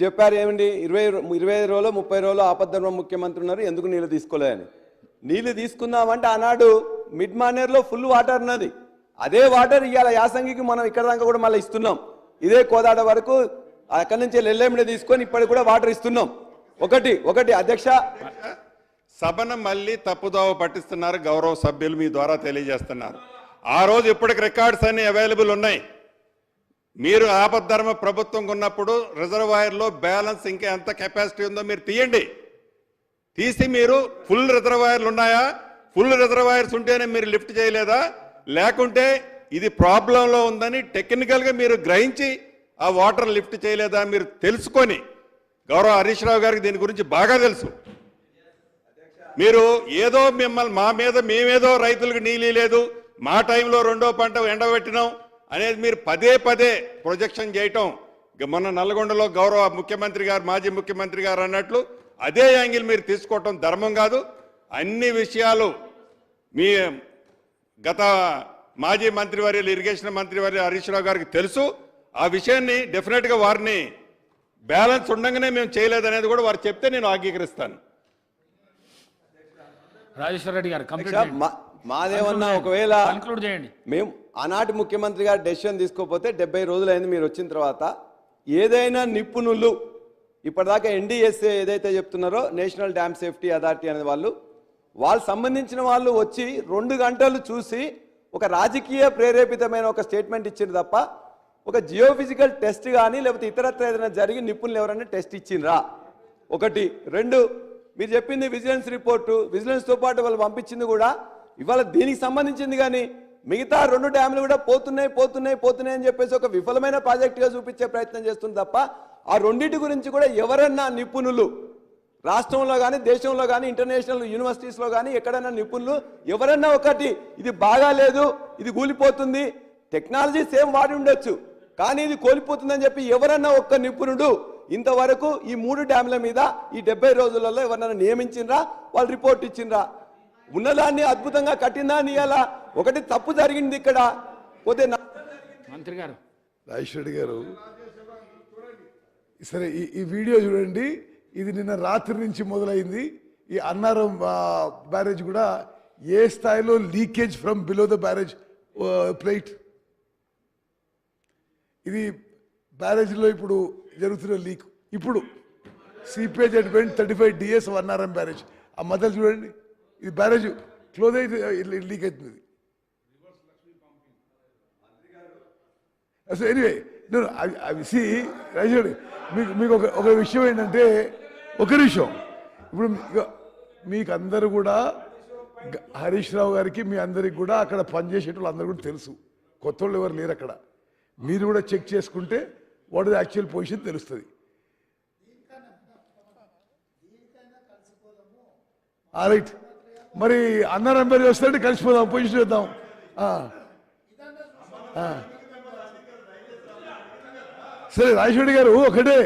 చెప్పారు ఏమండి 25 రోజులు 30 రోజులు ఆపద్ధర్మ ముఖ్యమంత్రి ఉన్నారు, ఎందుకు నీళ్ళు తీసుకోలేదని. నీళ్ళు తీసుకుందామంటే ఆనాడు మిడ్ మానేర్లో ఫుల్ వాటర్ ఉన్నది. అదే వాటర్ ఇవాళ యాసంగికి మనం ఇక్కడ దాకా కూడా మళ్ళీ ఇస్తున్నాం. ఇదే కోదాడ వరకు అక్కడి నుంచి ఎల్లెండి తీసుకొని ఇప్పటికి కూడా వాటర్ ఇస్తున్నాం. ఒకటి అధ్యక్ష, సభను మళ్ళీ తప్పుదోవ పట్టిస్తున్నారు. గౌరవ సభ్యులు మీ ద్వారా తెలియజేస్తున్నారు. ఆ రోజు ఇప్పటికి రికార్డ్స్ అన్ని అవైలబుల్ ఉన్నాయి. మీరు ఆపద్ధర్మ ప్రభుత్వం ఉన్నప్పుడు రిజర్వాయర్లో బ్యాలెన్స్ ఇంకా ఎంత కెపాసిటీ ఉందో మీరు తీసి మీరు ఫుల్ రిజర్వాయర్లు ఉన్నాయా, ఫుల్ రిజర్వాయర్స్ ఉంటేనే మీరు లిఫ్ట్ చేయలేదా, లేకుంటే ఇది ప్రాబ్లంలో ఉందని టెక్నికల్గా మీరు గ్రహించి ఆ వాటర్ లిఫ్ట్ చేయలేదా మీరు తెలుసుకొని, గౌరవ హరీష్ రావు గారికి దీని గురించి బాగా తెలుసు. మీరు ఏదో మిమ్మల్ని మా మీద మేమేదో రైతులకు నీళ్ళు లేదు, మా టైంలో రెండో పంట ఎండబెట్టినాం అనేది మీరు పదే ప్రొజెక్షన్ చేయటం, మొన్న నల్గొండలో గౌరవ ముఖ్యమంత్రి గారు మాజీ ముఖ్యమంత్రి గారు అన్నట్లు అదే యాంగిల్ మీరు తీసుకోవటం ధర్మం కాదు. అన్ని విషయాలు మీ గత మాజీ మంత్రివర్యులు ఇరిగేషన్ మంత్రివర్యులు హరీష్ రావు గారికి తెలుసు. ఆ విషయాన్ని డెఫినెట్గా వారిని బ్యాలెన్స్ ఉండగానే మేము చేయలేదనేది కూడా వారు చెప్తే నేను అంగీకరిస్తాను. రాజేశ్వర రెడ్డి గారు మాదేమన్నా ఒకవేళ కన్క్లూడ్ చేయండి. మేము ఆనాటి ముఖ్యమంత్రి గారు డెసిషన్ తీసుకోకపోతే 70 రోజులైంది మీరు వచ్చిన తర్వాత, ఏదైనా నిపుణులు ఇప్పటిదాకా NDSA ఏదైతే చెప్తున్నారో నేషనల్ డ్యామ్ సేఫ్టీ అథారిటీ అనే వాళ్ళు సంబంధించిన వాళ్ళు వచ్చి 2 గంటలు చూసి ఒక రాజకీయ ప్రేరేపితమైన ఒక స్టేట్మెంట్ ఇచ్చింది తప్ప ఒక జియోఫిజికల్ టెస్ట్ కానీ లేకపోతే ఇతరత్ర ఏదైనా జరిగి నిపుణులు ఎవరైనా టెస్ట్ ఇచ్చిండ్రా? 1. 2, మీరు చెప్పింది విజిలెన్స్ రిపోర్టు, విజిలెన్స్తో పాటు వాళ్ళు పంపించింది కూడా ఇవాళ దీనికి సంబంధించింది. కానీ మిగతా 2 డ్యాములు కూడా పోతున్నాయి అని చెప్పేసి ఒక విఫలమైన ప్రాజెక్టుగా చూపించే ప్రయత్నం చేస్తుంది తప్ప ఆ రెండింటి గురించి కూడా ఎవరన్నా నిపుణులు రాష్ట్రంలో కానీ దేశంలో కానీ ఇంటర్నేషనల్ యూనివర్సిటీస్లో కానీ ఎక్కడైనా నిపుణులు ఎవరన్నా ఒకటి ఇది బాగాలేదు, ఇది కూలిపోతుంది, టెక్నాలజీ సేమ్ వాడి ఉండొచ్చు కానీ ఇది కోల్పోతుందని చెప్పి ఎవరన్నా ఒక్క నిపుణుడు ఇంతవరకు ఈ 3 డ్యాముల మీద ఈ 70 రోజులలో ఎవరన్నా నియమించిండ్రా? వాళ్ళు రిపోర్ట్ ఇచ్చిండ్రా? ఉన్నదాన్ని అద్భుతంగా కట్టిందాన్ని ఇలా ఒకటి తప్పు జరిగింది ఇక్కడ పోతే మంత్రి గారు రాజేశ్వర రెడ్డి గారు సరే ఈ వీడియో చూడండి. ఇది నిన్న రాత్రి నుంచి మొదలైంది. ఈ అన్నారం బ్యారేజ్ కూడా ఏ స్థాయిలో leakage from below the barrage plate. ఇది బ్యారేజ్లో ఇప్పుడు జరుగుతున్న లీక్. ఇప్పుడు seepage advent 35 DS Annaram barrage ఆ మధ్యలో చూడండి. ఇది బ్యారేజ్ క్లోజ్ అయితే లీక్ అవుతుంది. అసలు ఎనీవే అవి సి రాజేశ్వరి మీకు ఒక విషయం ఏంటంటే, ఒక నిమిషం, ఇప్పుడు మీకు అందరూ కూడా హరీష్ రావు గారికి మీ అందరికి కూడా అక్కడ పనిచేసేటోళ్ళు అందరూ కూడా తెలుసు. కొత్త వాళ్ళు ఎవరు లేరు అక్కడ. మీరు కూడా చెక్ చేసుకుంటే వాట్ ఇస్ యాక్చువల్ పొజిషన్ తెలుస్తుంది. రైట్, మరి అన్నారు ఎంబరీ వస్తే కలిసిపోదాం, పొజిషన్ చేద్దాం. సరే రాజేశ్వరి గారు ఒకటే